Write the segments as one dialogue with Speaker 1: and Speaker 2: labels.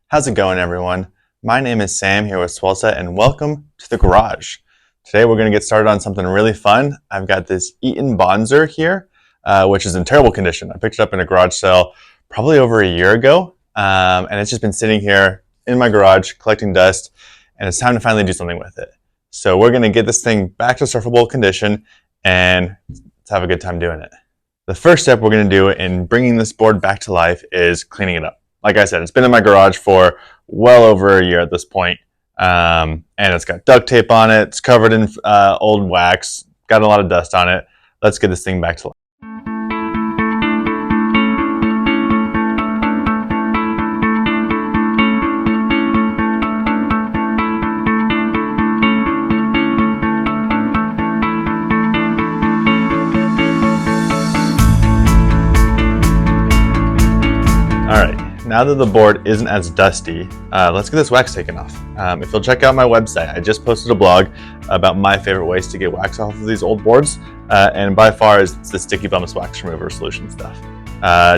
Speaker 1: How's it going, everyone? My name is Sam here with Swellset, and welcome to the garage. Today we're going to get started on something really fun. I've got this Eaton Bonzer here, which is in terrible condition. I picked it up in a garage sale probably over a year ago, and it's just been sitting here in my garage collecting dust, and it's time to finally do something with it. So we're going to get this thing back to surfable condition, and let's have a good time doing it. The first step we're going to do in bringing this board back to life is cleaning it up. Like I said, it's been in my garage for well over a year at this point, and it's got duct tape on it. It's covered in old wax, got a lot of dust on it. Let's get this thing back to life. Now that the board isn't as dusty, let's get this wax taken off. If you'll check out my website, I just posted a blog about my favorite ways to get wax off of these old boards, and by far it's the Sticky Bumps Wax Remover Solution stuff.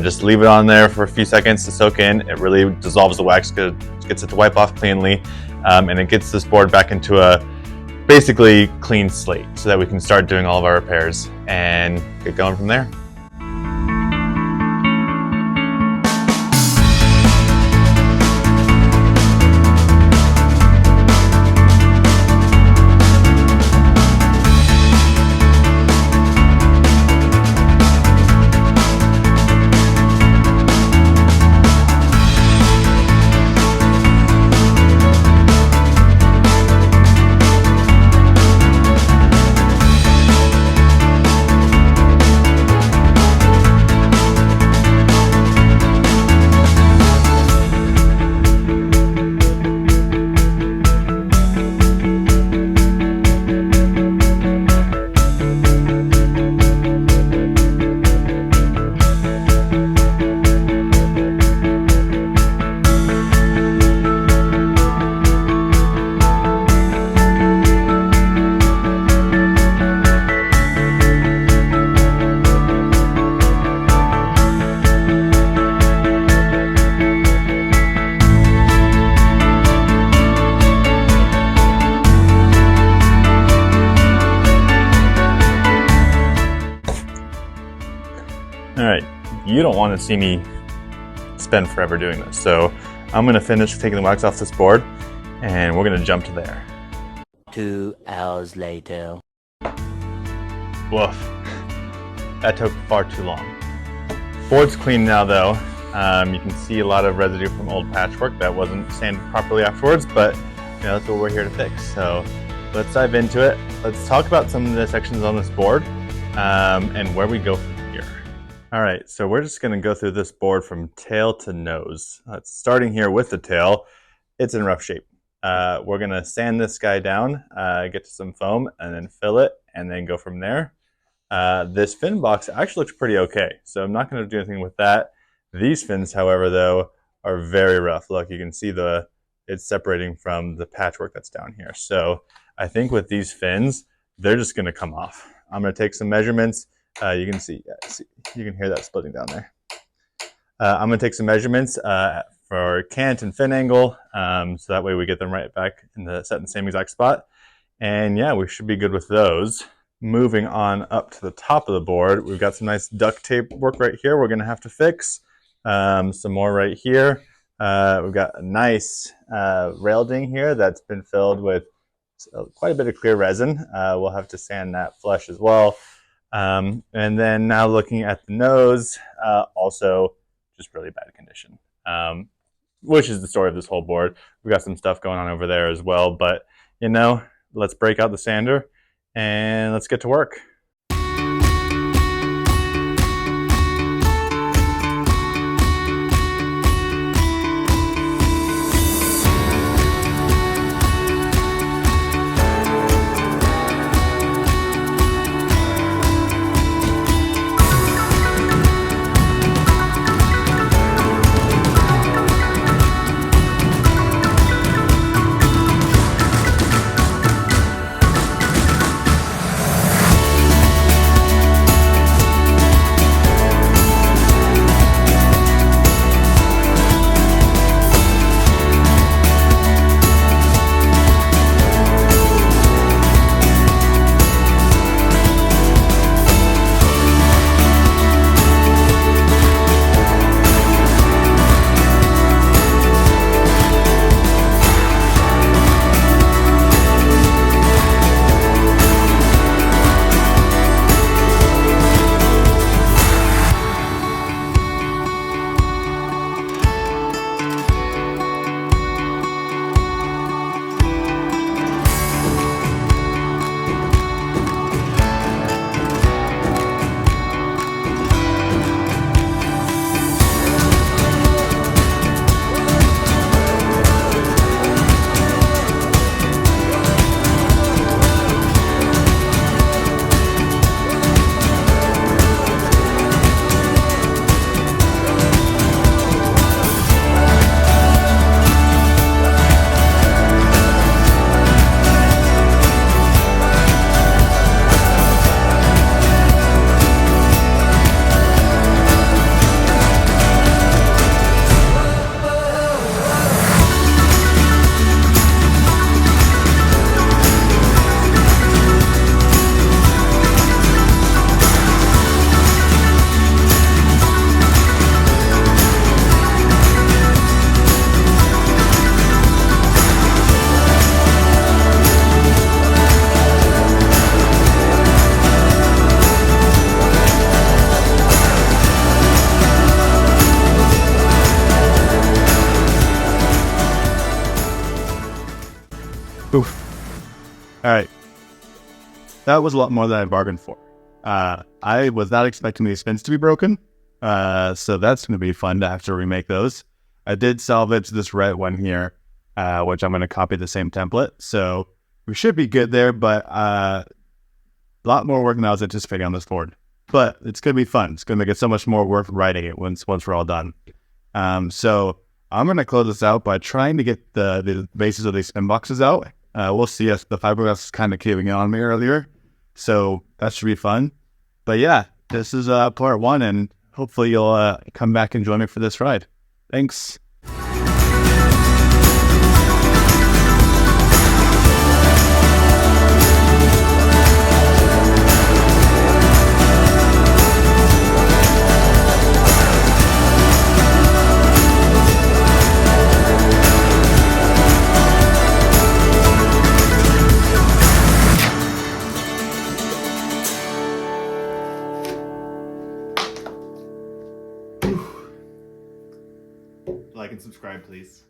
Speaker 1: Just leave it on there for a few seconds to soak in. It really dissolves the wax, gets it to wipe off cleanly, and it gets this board back into a basically clean slate so that we can start doing all of our repairs and get going from there. Alright, you don't want to see me spend forever doing this, so I'm going to finish taking the wax off this board, and we're going to jump to there.
Speaker 2: 2 hours later.
Speaker 1: Woof. That took far too long. Board's clean now though. You can see a lot of residue from old patchwork that wasn't sanded properly afterwards, but that's what we're here to fix. So let's dive into it. Let's talk about some of the sections on this board and where we go from here. All right, so we're just going to go through this board from tail to nose. Starting here with the tail, it's in rough shape. We're going to sand this guy down, get to some foam, and then fill it, and then go from there. This fin box actually looks pretty okay, so I'm not going to do anything with that. These fins, however, though, are very rough. Look, you can see it's separating from the patchwork that's down here. So I think with these fins, they're just going to come off. I'm going to take some measurements. You can see, you can hear that splitting down there. I'm going to take some measurements for cant and fin angle, so that way we get them right back set in the same exact spot. And yeah, we should be good with those. Moving on up to the top of the board, we've got some nice duct tape work right here we're going to have to fix. Some more right here. We've got a nice rail ding here that's been filled with quite a bit of clear resin. We'll have to sand that flush as well. And then now looking at the nose, also just really bad condition, which is the story of this whole board. We've got some stuff going on over there as well, but let's break out the sander and let's get to work. Oof. All right. That was a lot more than I bargained for. I was not expecting these fins to be broken. So that's going to be fun to have to remake those. I did salvage this red one here, which I'm going to copy the same template. So we should be good there, but a lot more work than I was anticipating on this board. But it's going to be fun. It's going to make it so much more worth writing it once we're all done. So I'm going to close this out by trying to get the bases of these spin boxes out. We'll see if the fiberglass is kind of caving in on me earlier. So that should be fun. But yeah, this is part 1, and hopefully you'll come back and join me for this ride. Thanks. Like and subscribe, please.